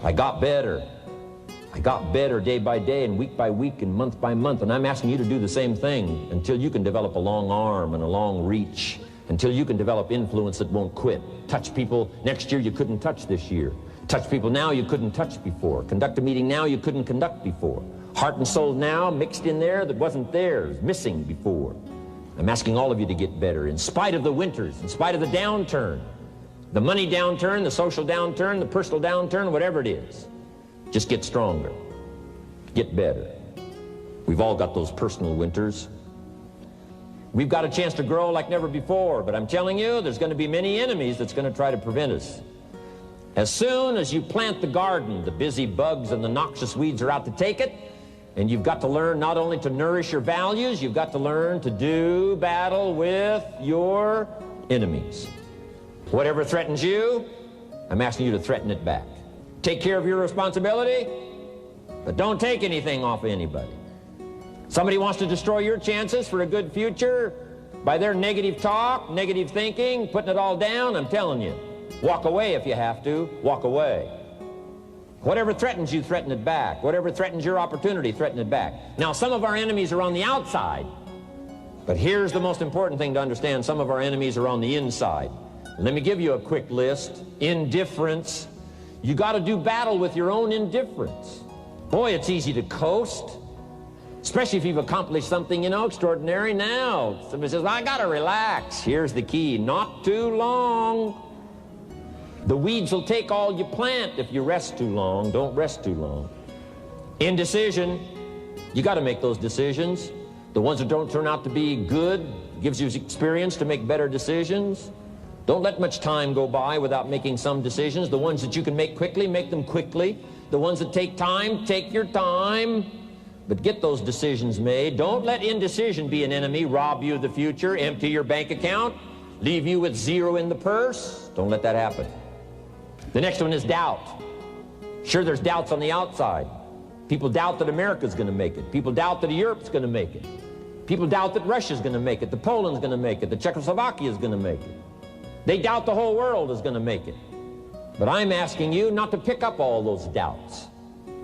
I got better. I got better day by day and week by week and month by month, and I'm asking you to do the same thing until you can develop a long arm and a long reach, until you can develop influence that won't quit. Touch people next year you couldn't touch this year. Touch people now you couldn't touch before. Conduct a meeting now you couldn't conduct before. Heart and soul now mixed in there that wasn't theirs, missing before. I'm asking all of you to get better in spite of the winters, in spite of the downturn, the money downturn, the social downturn, the personal downturn, whatever it is. Just get stronger. Get better. We've all got those personal winters. We've got a chance to grow like never before, but I'm telling you, there's going to be many enemies that's going to try to prevent us. As soon as you plant the garden, the busy bugs and the noxious weeds are out to take it, and you've got to learn not only to nourish your values, you've got to learn to do battle with your enemies. Whatever threatens you, I'm asking you to threaten it back. Take care of your responsibility, but don't take anything off of anybody. Somebody wants to destroy your chances for a good future by their negative talk, negative thinking, putting it all down. I'm telling you, walk away if you have to. Walk away. Whatever threatens you, threaten it back. Whatever threatens your opportunity, threaten it back. Now, some of our enemies are on the outside, but here's the most important thing to understand. Some of our enemies are on the inside. Let me give you a quick list. Indifference. You got to do battle with your own indifference. Boy, it's easy to coast, especially if you've accomplished something, extraordinary. Now, somebody says, well, I got to relax. Here's the key. Not too long. The weeds will take all you plant if you rest too long. Don't rest too long. Indecision. You got to make those decisions. The ones that don't turn out to be good gives you experience to make better decisions. Don't let much time go by without making some decisions. The ones that you can make quickly, make them quickly. The ones that take time, take your time. But get those decisions made. Don't let indecision be an enemy, rob you of the future, empty your bank account, leave you with zero in the purse. Don't let that happen. The next one is doubt. Sure, there's doubts on the outside. People doubt that America's going to make it. People doubt that Europe's going to make it. People doubt that Russia's going to make it, that Poland's going to make it, that Czechoslovakia's going to make it. They doubt the whole world is going to make it. But I'm asking you not to pick up all those doubts.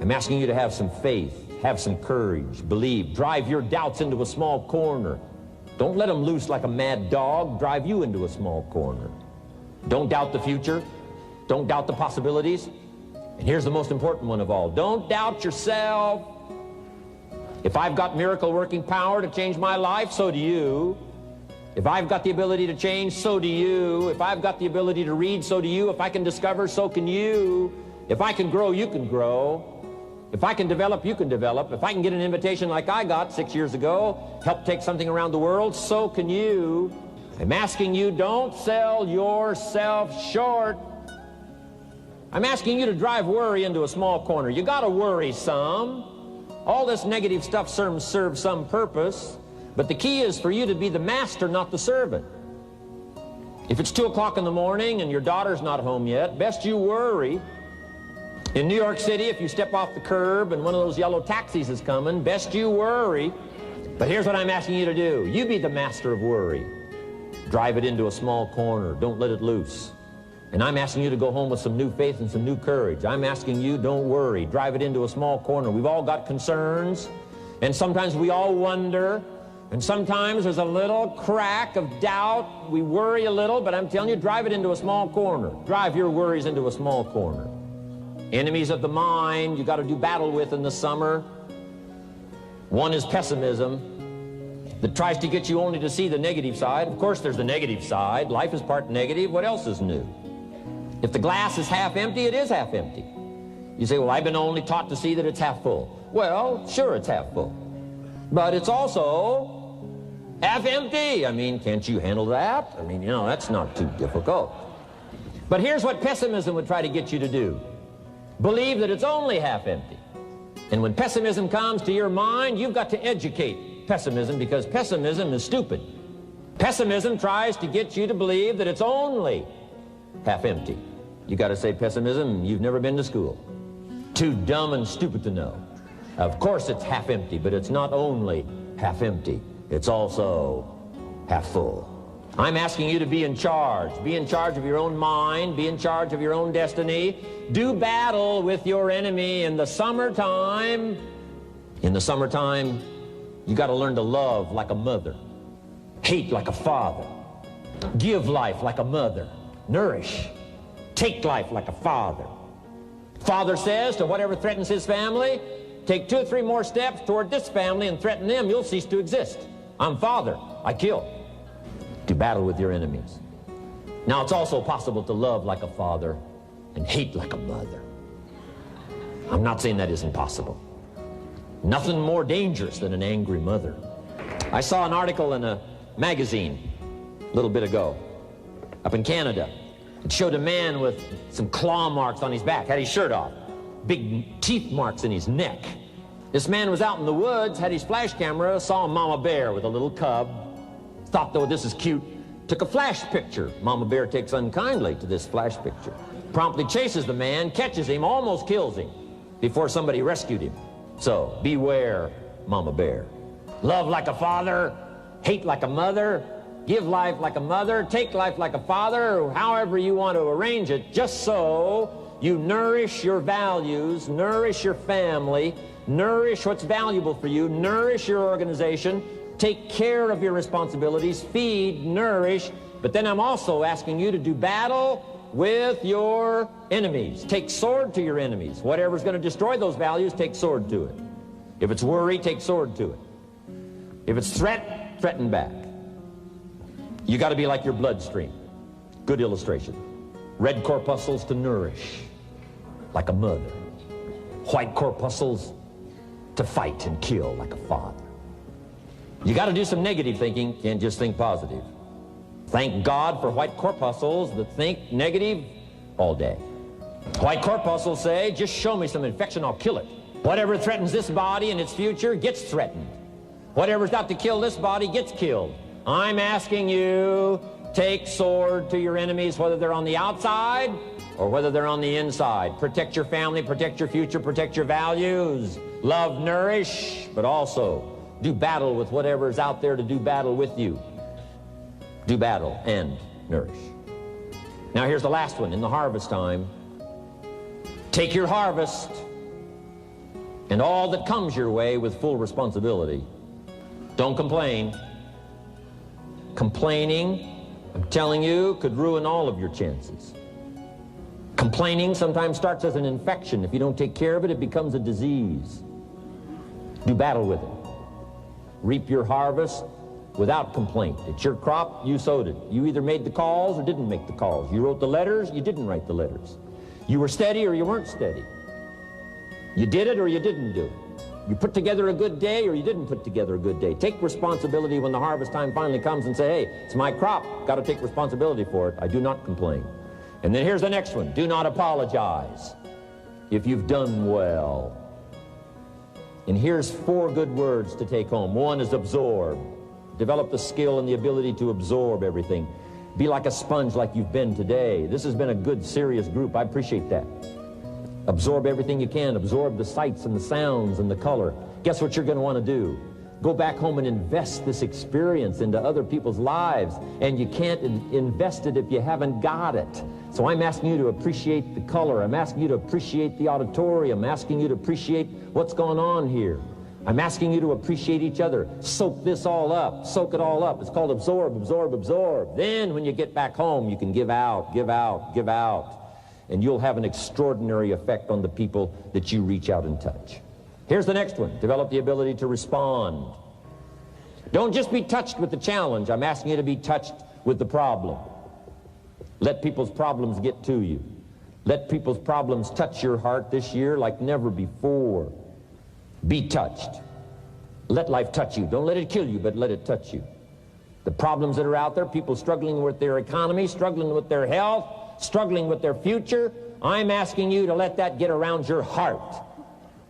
I'm asking you to have some faith, have some courage, believe, drive your doubts into a small corner. Don't let them loose like a mad dog, drive you into a small corner. Don't doubt the future. Don't doubt the possibilities. And here's the most important one of all. Don't doubt yourself. If I've got miracle working power to change my life, so do you. If I've got the ability to change, so do you. If I've got the ability to read, so do you. If I can discover, so can you. If I can grow, you can grow. If I can develop, you can develop. If I can get an invitation like I got 6 years ago, help take something around the world, so can you. I'm asking you, don't sell yourself short. I'm asking you to drive worry into a small corner. You got to worry some. All this negative stuff serves some purpose. But the key is for you to be the master, not the servant. If it's 2 o'clock in the morning and your daughter's not home yet, best you worry. In New York City, if you step off the curb and one of those yellow taxis is coming, best you worry. But here's what I'm asking you to do. You be the master of worry. Drive it into a small corner. Don't let it loose. And I'm asking you to go home with some new faith and some new courage. I'm asking you, don't worry. Drive it into a small corner. We've all got concerns, and sometimes we all wonder. And sometimes there's a little crack of doubt. We worry a little, but I'm telling you, drive it into a small corner. Drive your worries into a small corner. Enemies of the mind you got to do battle with in the summer. One is pessimism that tries to get you only to see the negative side. Of course, there's the negative side. Life is part negative. What else is new? If the glass is half empty, it is half empty. You say, well, I've been only taught to see that it's half full. Well, sure, it's half full. But it's also half empty. I mean, can't you handle that? I mean, that's not too difficult. But here's what pessimism would try to get you to do. Believe that it's only half empty. And when pessimism comes to your mind, you've got to educate pessimism, because pessimism is stupid. Pessimism tries to get you to believe that it's only half empty. You got to say, pessimism, you've never been to school. Too dumb and stupid to know. Of course it's half empty, but it's not only half empty. It's also half full. I'm asking you to be in charge. Be in charge of your own mind. Be in charge of your own destiny. Do battle with your enemy in the summertime. In the summertime, you got to learn to love like a mother, hate like a father, give life like a mother, nourish, take life like a father. Father says to whatever threatens his family, take 2 or 3 more steps toward this family and threaten them, you'll cease to exist. I'm father, I kill. To battle with your enemies. Now, it's also possible to love like a father and hate like a mother. I'm not saying that isn't possible. Nothing more dangerous than an angry mother. I saw an article in a magazine a little bit ago up in Canada. It showed a man with some claw marks on his back, had his shirt off, big teeth marks in his neck. This man was out in the woods, had his flash camera, saw a mama bear with a little cub, thought, though, this is cute, took a flash picture. Mama bear takes unkindly to this flash picture. Promptly chases the man, catches him, almost kills him before somebody rescued him. So, beware, mama bear. Love like a father, hate like a mother, give life like a mother, take life like a father, however you want to arrange it, just so you nourish your values, nourish your family, nourish what's valuable for you, nourish your organization, take care of your responsibilities, feed, nourish, but then I'm also asking you to do battle with your enemies. Take sword to your enemies. Whatever's going to destroy those values, take sword to it. If it's worry, take sword to it. If it's threat, threaten back. You got to be like your bloodstream. Good illustration. Red corpuscles to nourish, like a mother. White corpuscles to fight and kill, like a father. You got to do some negative thinking, can't just think positive. Thank God for white corpuscles that think negative all day. White corpuscles say, just show me some infection, I'll kill it. Whatever threatens this body and its future gets threatened. Whatever's got to kill this body gets killed. I'm asking you, take sword to your enemies, whether they're on the outside or whether they're on the inside. Protect your family, protect your future, protect your values. Love, nourish, but also do battle with whatever's out there to do battle with you. Do battle and nourish. Now here's the last one. In the harvest time, take your harvest and all that comes your way with full responsibility. Don't complain. Complaining, I'm telling you, could ruin all of your chances. Complaining sometimes starts as an infection. If you don't take care of it, it becomes a disease. Do battle with it. Reap your harvest without complaint. It's your crop, you sowed it. You either made the calls or didn't make the calls. You wrote the letters, you didn't write the letters. You were steady or you weren't steady. You did it or you didn't do it. You put together a good day or you didn't put together a good day. Take responsibility when the harvest time finally comes and say, hey, it's my crop. Got to take responsibility for it. I do not complain. And then here's the next one. Do not apologize if you've done well. And here's 4 good words to take home. 1 is absorb. Develop the skill and the ability to absorb everything. Be like a sponge like you've been today. This has been a good, serious group. I appreciate that. Absorb everything you can. Absorb the sights and the sounds and the color. Guess what you're going to want to do? Go back home and invest this experience into other people's lives. And you can't invest it if you haven't got it. So I'm asking you to appreciate the color. I'm asking you to appreciate the auditorium. I'm asking you to appreciate what's going on here. I'm asking you to appreciate each other. Soak this all up. Soak it all up. It's called absorb, absorb, absorb. Then when you get back home, you can give out, give out, give out. And you'll have an extraordinary effect on the people that you reach out and touch. Here's the next one. Develop the ability to respond. Don't just be touched with the challenge. I'm asking you to be touched with the problem. Let people's problems get to you. Let people's problems touch your heart this year like never before. Be touched. Let life touch you. Don't let it kill you, but let it touch you. The problems that are out there, people struggling with their economy, struggling with their health, struggling with their future, I'm asking you to let that get around your heart.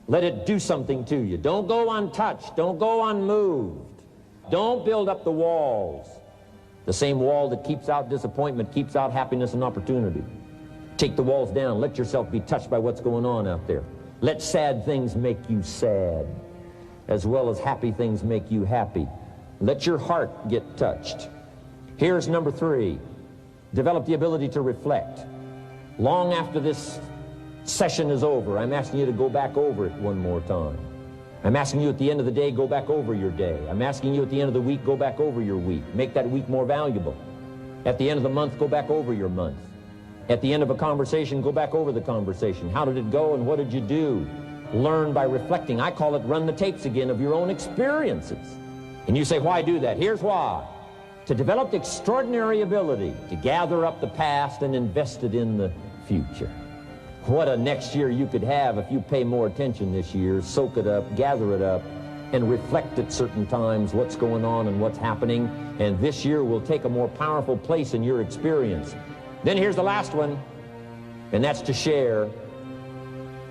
Let it do something to you. Don't go untouched. Don't go unmoved. Don't build up the walls. The same wall that keeps out disappointment keeps out happiness and opportunity. Take the walls down. Let yourself be touched by what's going on out there. Let sad things make you sad, as well as happy things make you happy. Let your heart get touched. Here's number 3. Develop the ability to reflect. Long after this session is over, I'm asking you to go back over it one more time. I'm asking you at the end of the day, go back over your day. I'm asking you at the end of the week, go back over your week. Make that week more valuable. At the end of the month, go back over your month. At the end of a conversation, go back over the conversation. How did it go and what did you do? Learn by reflecting. I call it run the tapes again of your own experiences. And you say, why do that? Here's why. To develop the extraordinary ability to gather up the past and invest it in the future. What a next year you could have if you pay more attention this year, soak it up, gather it up, and reflect at certain times what's going on and what's happening. And this year will take a more powerful place in your experience. Then here's the last one, and that's to share.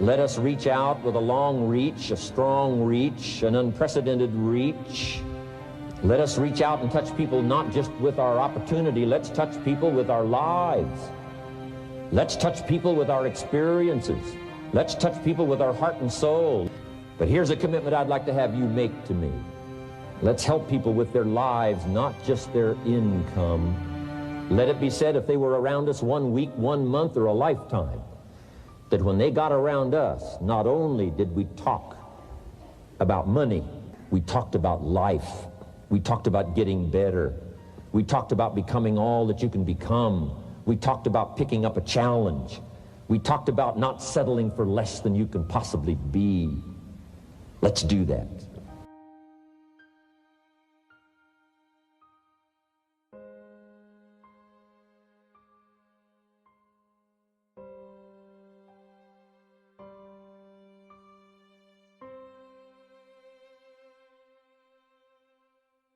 Let us reach out with a long reach, a strong reach, an unprecedented reach. Let us reach out and touch people not just with our opportunity. Let's touch people with our lives. Let's touch people with our experiences. Let's touch people with our heart and soul. But here's a commitment I'd like to have you make to me. Let's help people with their lives, not just their income. Let it be said, if they were around us 1 week, 1 month, or a lifetime, that when they got around us, not only did we talk about money, we talked about life. We talked about getting better. We talked about becoming all that you can become. We talked about picking up a challenge. We talked about not settling for less than you can possibly be. Let's do that.